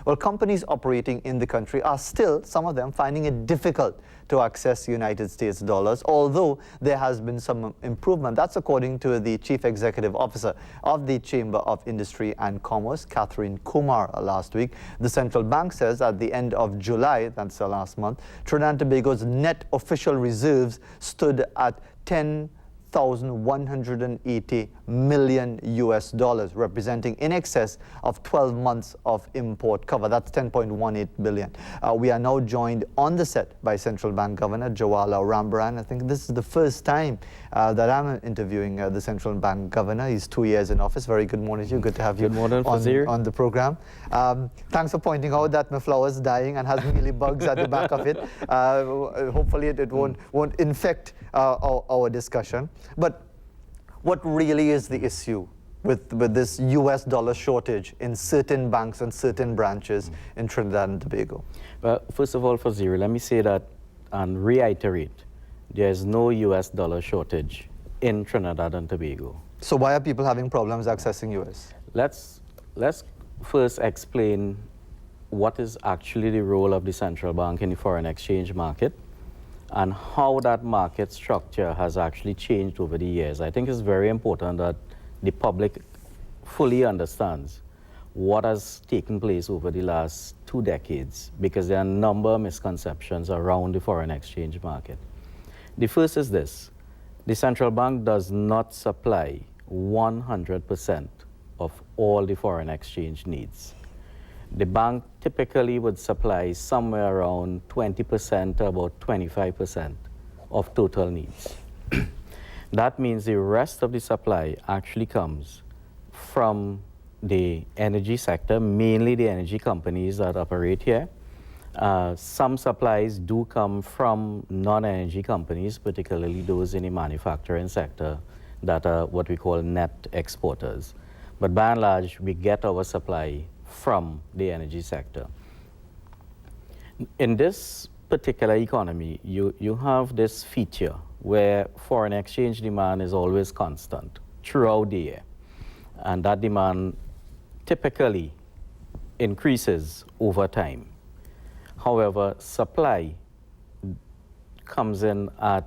Well, companies operating in the country are still, some of them, finding it difficult to access United States dollars, although there has been some improvement. That's according to the Chief Executive Officer of the Chamber of Industry and Commerce, Catherine Kumar, last week. The central bank says at the end of July, that's the last month, Trinidad and Tobago's net official reserves stood at 10,180 million US dollars, representing in excess of 12 months of import cover. That's 10.18 billion. We are now joined on the set by Central Bank Governor Jawala Rambarran. I think this is the first time that I'm interviewing the Central Bank Governor. He's 2 years in office. Very good morning to you. Good to have you on the program. Thanks for pointing out that my flower is dying and has mealybugs at the back of it. Hopefully it won't infect our discussion. But what really is the issue with this US dollar shortage in certain banks and certain branches in Trinidad and Tobago? Well, first of all, for Zero, let me say that and reiterate, there is no US dollar shortage in Trinidad and Tobago. So why are people having problems accessing US? Let's first explain what is actually the role of the central bank in the foreign exchange market and how that market structure has actually changed over the years. I think it's very important that the public fully understands what has taken place over the last 2 decades, because there are a number of misconceptions around the foreign exchange market. The first is this: the central bank does not supply 100% of all the foreign exchange needs. The bank typically would supply somewhere around 20% to about 25% of total needs. That means the rest of the supply actually comes from the energy sector, mainly the energy companies that operate here. Some supplies do come from non-energy companies, particularly those in the manufacturing sector that are what we call net exporters. But by and large, we get our supply from the energy sector. In this particular economy, you have this feature where foreign exchange demand is always constant throughout the year. And that demand typically increases over time. However, supply comes in at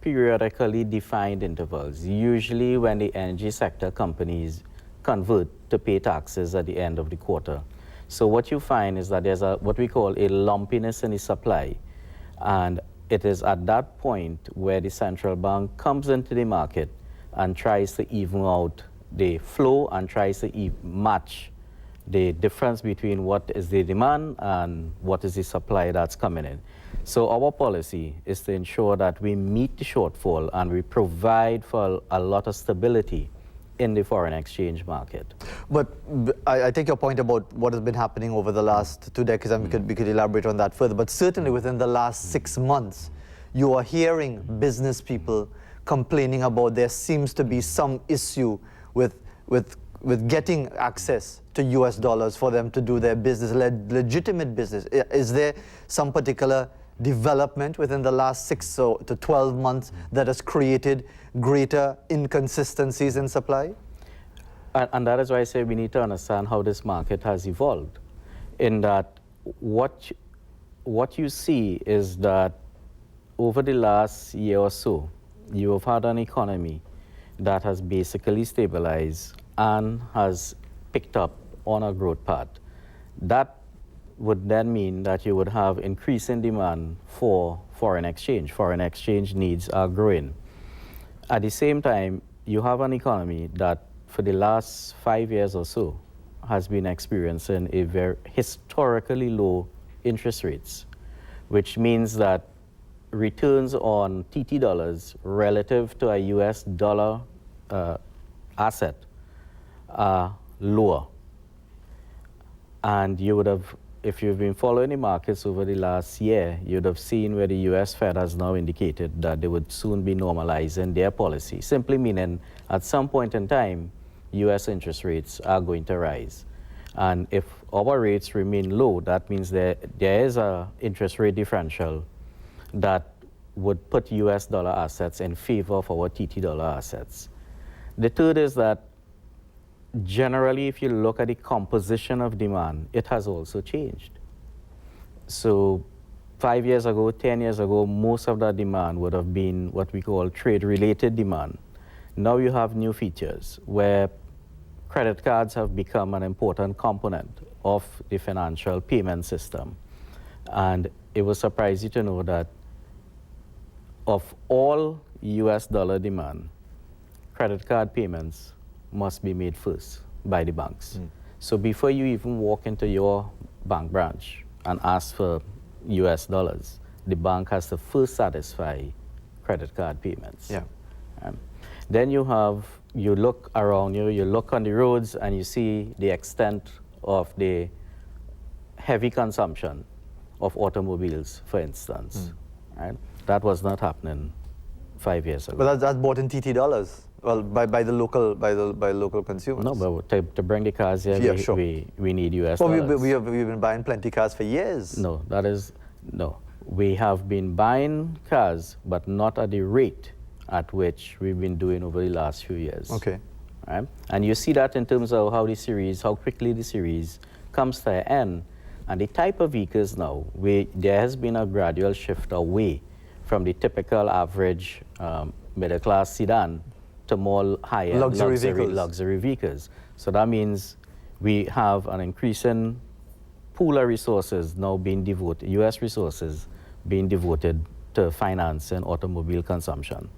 periodically defined intervals, usually when the energy sector companies convert to pay taxes at the end of the quarter. So what you find is that there's what we call a lumpiness in the supply, and it is at that point where the central bank comes into the market and tries to even out the flow and tries to match the difference between what is the demand and what is the supply that's coming in. So our policy is to ensure that we meet the shortfall and we provide for a lot of stability in the foreign exchange market. But I take your point about what has been happening over the last 2 decades, and we could elaborate on that further. But certainly within the last 6 months, you are hearing business people complaining about there seems to be some issue with getting access to US dollars for them to do their business, legitimate business. Is there some particular development within the last 6 to 12 months that has created greater inconsistencies in supply? And that is why I say we need to understand how this market has evolved. In that what you see is that over the last year or so, you have had an economy that has basically stabilized and has picked up on a growth path. That would then mean that you would have increasing demand for foreign exchange. Foreign exchange needs are growing. At the same time, you have an economy that for the last 5 years or so has been experiencing a very historically low interest rates, which means that returns on TT dollars relative to a US dollar asset are lower. And you would have, if you've been following the markets over the last year, you'd have seen where the US Fed has now indicated that they would soon be normalizing their policy, simply meaning at some point in time, US interest rates are going to rise. And if our rates remain low, that means there is an interest rate differential that would put US dollar assets in favor of our TT dollar assets. The third is that generally, if you look at the composition of demand, it has also changed. So 5 years ago, 10 years ago, most of that demand would have been what we call trade-related demand. Now you have new features where credit cards have become an important component of the financial payment system. And it will surprise you to know that of all US dollar demand, credit card payments must be made first by the banks. So before you even walk into your bank branch and ask for US dollars, the bank has to first satisfy credit card payments. Yeah. Then you look around you, you look on the roads and you see the extent of the heavy consumption of automobiles, for instance. Right? That was not happening 5 years ago. But that's bought in TT dollars. Well, by the local consumers. No, but to bring the cars here, Yeah, sure. we need US Well, dollars. we've been buying plenty cars for years. No, no. We have been buying cars, but not at the rate at which we've been doing over the last few years. Okay. Right? And you see that in terms of how quickly the series comes to an end. And the type of vehicles now, there has been a gradual shift away from the typical average middle-class sedan to more higher luxury vehicles. So that means we have an increasing pool of resources now being devoted, US resources being devoted to financing automobile consumption.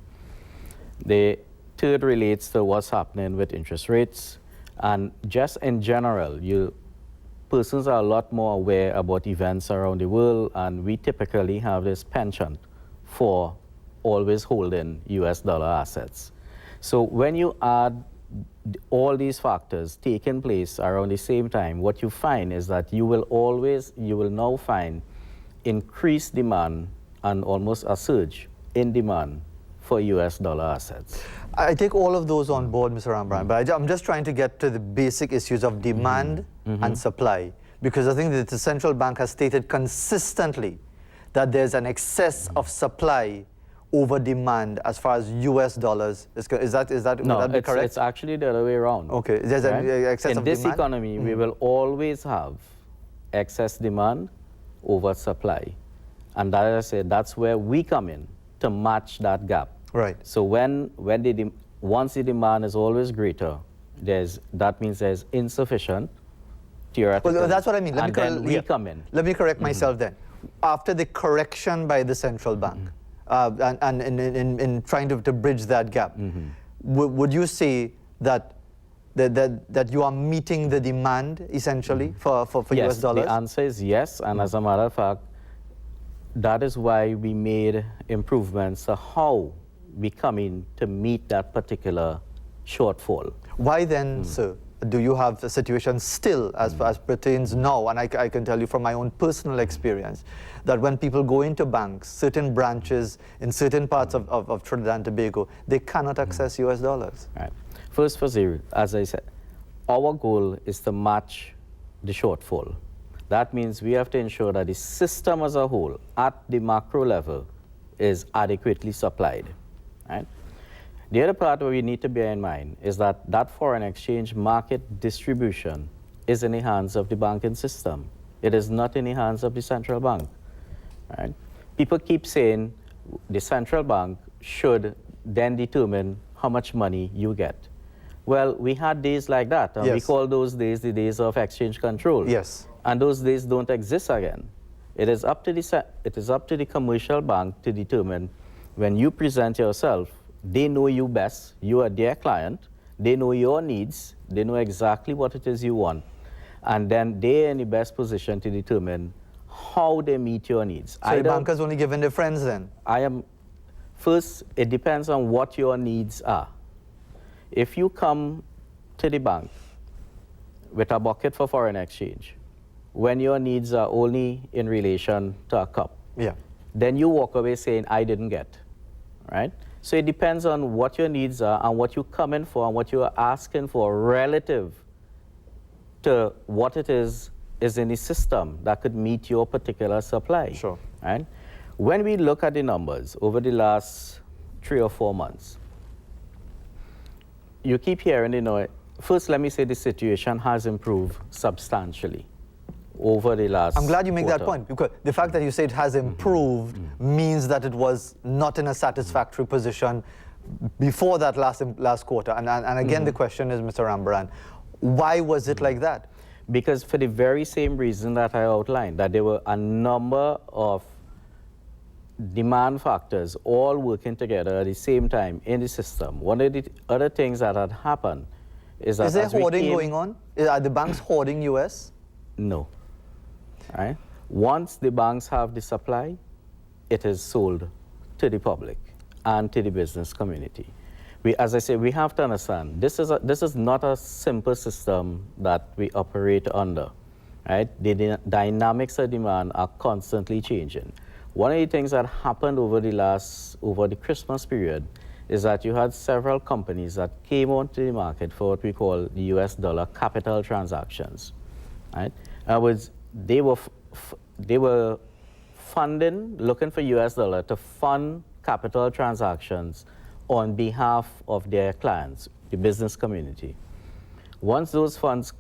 The third relates to what's happening with interest rates. And just in general, persons are a lot more aware about events around the world, and we typically have this penchant for always holding US dollar assets. So when you add all these factors taking place around the same time, what you find is that you will now find increased demand and almost a surge in demand for US dollar assets. I take all of those on board, Mr. Rambarran, but I'm just trying to get to the basic issues of demand and supply, because I think that the central bank has stated consistently that there's an excess of supply over demand as far as US dollars is concerned. No, would that be correct? It's actually the other way around. Okay, there's an excess in of this demand? economy, we will always have excess demand over supply. And as I said, that's where we come in to match that gap. Right. So once the demand is always greater, that means there's insufficient theoretical. Well, that's what I mean. We come in. Let me correct myself then. After the correction by the central bank, and in trying to bridge that gap, would you say that you are meeting the demand essentially for Yes, US dollars? the answer is yes, and as a matter of fact, that is why we made improvements to how we come in to meet that particular shortfall. Why then, sir, do you have a situation still as pertains now? And I can tell you from my own personal experience that when people go into banks, certain branches in certain parts of Trinidad and Tobago, they cannot access US dollars. Right. First, for zero, as I said, our goal is to match the shortfall. That means we have to ensure that the system as a whole, at the macro level, is adequately supplied. Right? The other part where we need to bear in mind is that foreign exchange market distribution is in the hands of the banking system. It is not in the hands of the central bank. Right? People keep saying the central bank should then determine how much money you get. Well, we had days like that, and we call those days the days of exchange control. Yes. And those days don't exist again. It is up to the commercial bank to determine when you present yourself. They know you best. You are their client. They know your needs. They know exactly what it is you want. And then they're in the best position to determine how they meet your needs. So the bankers only giving their friends then? First, it depends on what your needs are. If you come to the bank with a bucket for foreign exchange, when your needs are only in relation to a cup, then you walk away saying, I didn't get, right? So it depends on what your needs are and what you come in for and what you are asking for relative to what it is in the system that could meet your particular supply. Sure. Right? When we look at the numbers over the last 3 or 4 months, you keep hearing, first, let me say the situation has improved substantially over the last I'm glad you make that quarter. point, because the fact that you say it has improved means that it was not in a satisfactory position before that last quarter. And again, the question is, Mr. Rambarran, why was it like that? Because for the very same reason that I outlined, that there were a number of demand factors all working together at the same time in the system. One of the other things that had happened is that Is there hoarding going on? Are the banks hoarding US? No. Right? Once the banks have the supply, it is sold to the public and to the business community. As I say, we have to understand, this is not a simple system that we operate under. Right? The dynamics of demand are constantly changing. One of the things that happened over the Christmas period is that you had several companies that came onto the market for what we call the US dollar capital transactions. Right? They were funding, looking for US dollar to fund capital transactions on behalf of their clients, the business community. Once those funds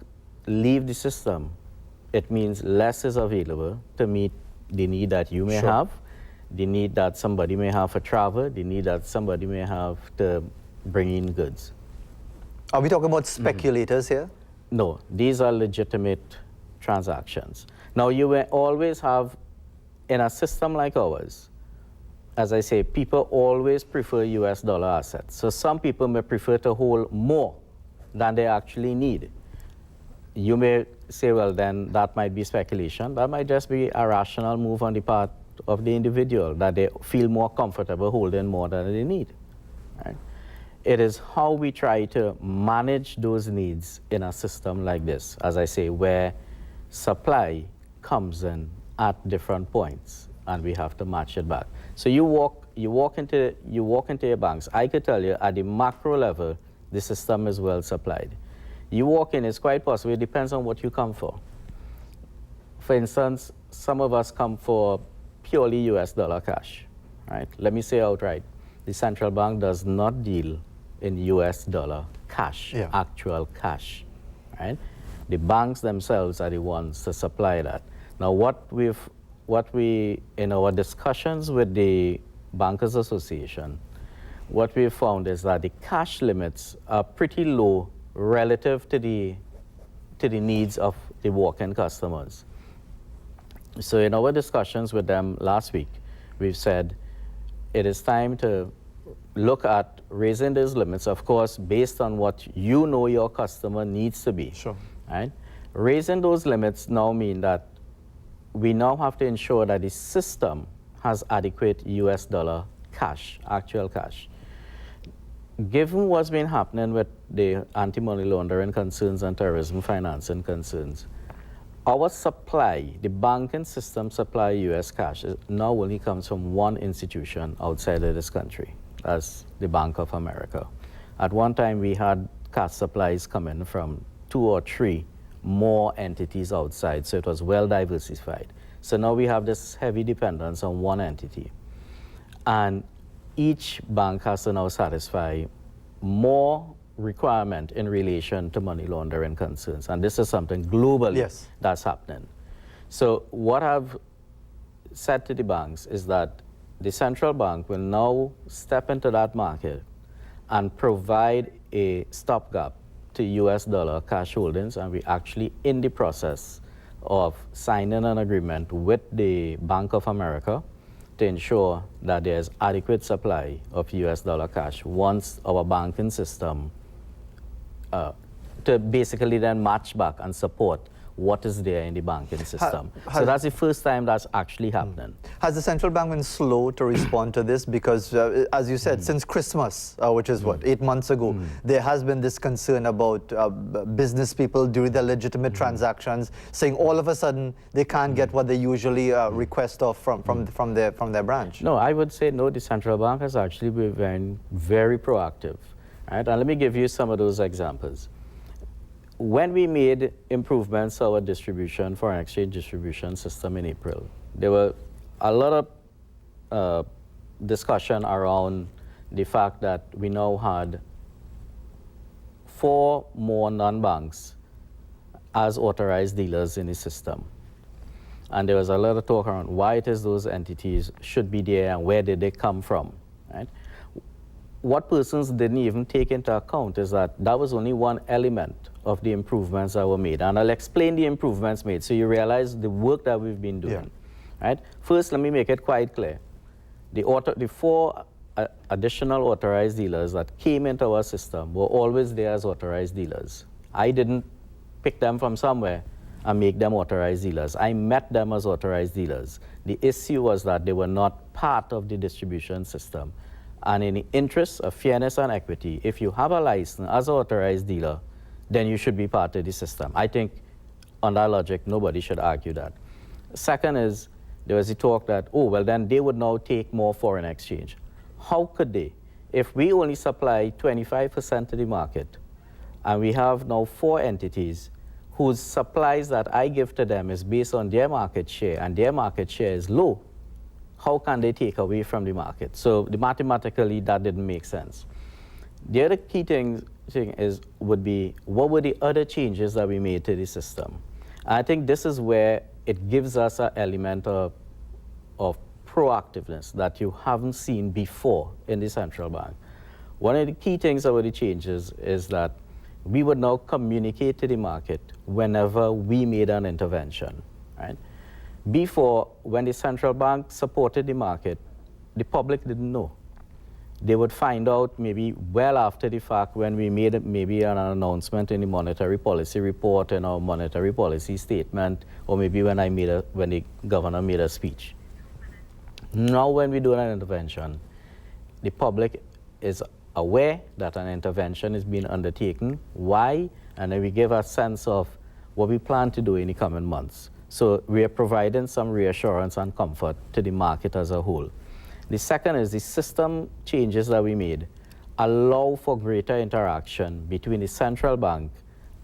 leave the system, it means less is available to meet the need that you may have, the need that somebody may have for travel, the need that somebody may have to bring in goods. Are we talking about speculators here? No, these are legitimate transactions. Now, you will always have, in a system like ours, as I say, people always prefer US dollar assets. So some people may prefer to hold more than they actually need. You may say, well, then that might be speculation. That might just be a rational move on the part of the individual, that they feel more comfortable holding more than they need. Right? It is how we try to manage those needs in a system like this, as I say, where supply comes in at different points, and we have to match it back. So you walk into your banks. I could tell you at the macro level, the system is well supplied. You walk in, it's quite possible, it depends on what you come for. For instance, some of us come for purely US dollar cash, right? Let me say outright, the central bank does not deal in US dollar cash, actual cash, right? The banks themselves are the ones to supply that. Now, what we, in our discussions with the Bankers Association, what we found is that the cash limits are pretty low relative to the needs of the walk-in customers. So in our discussions with them last week, we've said it is time to look at raising those limits, of course, based on what you know your customer needs to be. Sure. Right? Raising those limits now mean that we now have to ensure that the system has adequate US dollar cash, actual cash. Given what's been happening with the anti-money laundering concerns and terrorism financing concerns, our supply, the banking system supply US cash, now only comes from one institution outside of this country, as the Bank of America. At one time, we had cash supplies coming from 2 or 3 more entities outside, so it was well diversified. So now we have this heavy dependence on one entity. And each bank has to now satisfy more requirement in relation to money laundering concerns. And this is something globally that's happening. So what I've said to the banks is that the central bank will now step into that market and provide a stopgap to US dollar cash holdings, and we're actually in the process of signing an agreement with the Bank of America to ensure that there's adequate supply of US dollar cash once our banking system to basically then match back and support what is there in the banking system. So that's the first time that's actually happening. Has the central bank been slow to respond to this? Because as you said, since Christmas, which is what, 8 months ago, there has been this concern about business people doing their legitimate transactions, saying all of a sudden they can't get what they usually request of from their branch. No, I would say no, the central bank has actually been very, very proactive. Right? And let me give you some of those examples. When we made improvements to our distribution, foreign exchange distribution system in April, there were a lot of discussion around the fact that we now had 4 more non-banks as authorized dealers in the system. And there was a lot of talk around why it is those entities should be there and where did they come from, right? What persons didn't even take into account is that that was only one element of the improvements that were made. And I'll explain the improvements made so you realize the work that we've been doing, right? First, let me make it quite clear. The 4 additional authorized dealers that came into our system were always there as authorized dealers. I didn't pick them from somewhere and make them authorized dealers. I met them as authorized dealers. The issue was that they were not part of the distribution system. And in the interest of fairness and equity, if you have a license as an authorized dealer, then you should be part of the system. I think on that logic, nobody should argue that. Second is, there was the talk that, oh, well, then they would now take more foreign exchange. How could they? If we only supply 25% to the market, and we have now 4 entities whose supplies that I give to them is based on their market share, and their market share is low, how can they take away from the market? So mathematically, that didn't make sense. The other key thing would be, what were the other changes that we made to the system? And I think this is where it gives us an element of proactiveness that you haven't seen before in the central bank. One of the key things about the changes is that we would now communicate to the market whenever we made an intervention, right? Before, when the central bank supported the market, the public didn't know. They would find out maybe well after the fact when we made maybe an announcement in the monetary policy report and our monetary policy statement, or maybe when the governor made a speech. Now when we do an intervention, the public is aware that an intervention is being undertaken, why, and then we give a sense of what we plan to do in the coming months. So we are providing some reassurance and comfort to the market as a whole. The second is the system changes that we made allow for greater interaction between the central bank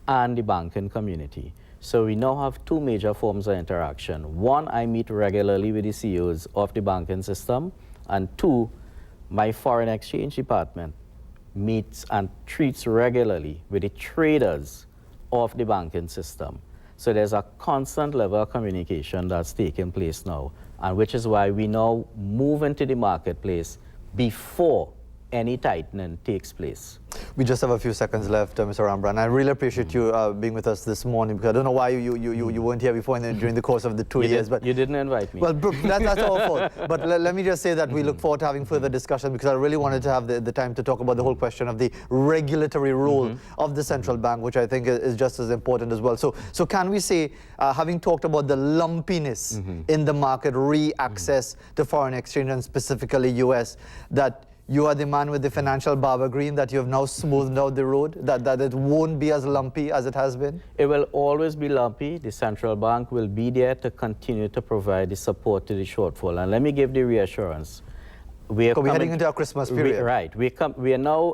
and the banking community. So we now have 2 major forms of interaction. 1, I meet regularly with the CEOs of the banking system, and 2, my foreign exchange department meets and treats regularly with the traders of the banking system. So there's a constant level of communication that's taking place now, and which is why we now move into the marketplace before any tightening takes place. We just have a few seconds left, Mr. Rambarran. I really appreciate you being with us this morning, because I don't know why you weren't here before during the course of the 2 years. But you didn't invite me. Well, that's our fault. But let me just say that we look forward to having further discussion, because I really wanted to have the time to talk about the whole question of the regulatory role of the central bank, which I think is just as important as well. So can we say, having talked about the lumpiness in the market, re-access to foreign exchange, and specifically US, that you are the man with the financial barber green, that you have now smoothed out the road, that it won't be as lumpy as it has been? It will always be lumpy. The central bank will be there to continue to provide the support to the shortfall. And let me give the reassurance. We're heading into our Christmas period. Right. We are now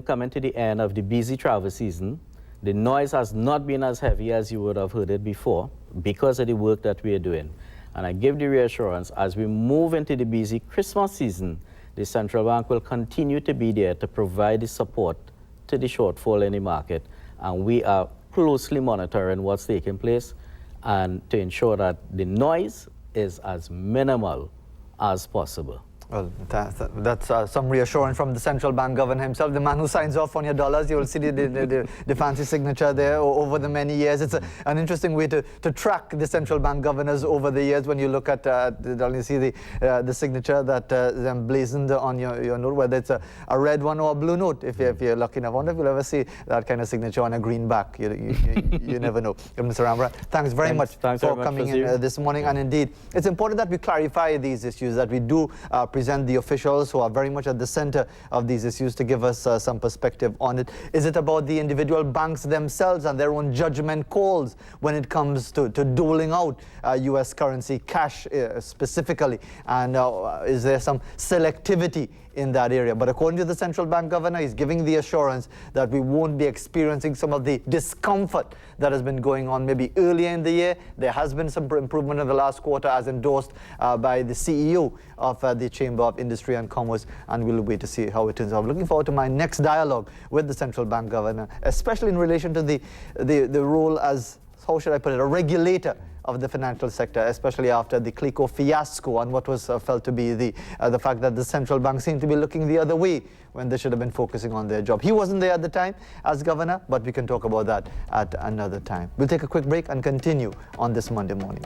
coming to the end of the busy travel season. The noise has not been as heavy as you would have heard it before because of the work that we are doing. And I give the reassurance, as we move into the busy Christmas season, the central bank will continue to be there to provide the support to the shortfall in the market. And we are closely monitoring what's taking place and to ensure that the noise is as minimal as possible. Well, that's some reassurance from the central bank governor himself, the man who signs off on your dollars. You will see the fancy signature there over the many years. It's an interesting way to track the central bank governors over the years. When you look at, you see the signature that is emblazoned on your note, whether it's a red one or a blue note, if you're lucky enough. I wonder if you'll ever see that kind of signature on a green back. You never know. Mr. Rambarran, thanks very much for coming in this morning. And indeed, it's important that we clarify these issues, that we do present the officials who are very much at the center of these issues to give us some perspective on it. Is it about the individual banks themselves and their own judgment calls when it comes to doling out U.S. currency, cash specifically? And is there some selectivity in that area. But according to the central bank governor, he's giving the assurance that we won't be experiencing some of the discomfort that has been going on maybe earlier in the year. There has been some improvement in the last quarter, as endorsed by the CEO of the Chamber of Industry and Commerce, and we'll wait to see how it turns out. Looking forward to my next dialogue with the central bank governor, especially in relation to the role as, how should I put it, a regulator of the financial sector, especially after the CLICO fiasco and what was felt to be the fact that the central bank seemed to be looking the other way when they should have been focusing on their job. He wasn't there at the time as governor, but we can talk about that at another time. We'll take a quick break and continue on this Monday morning.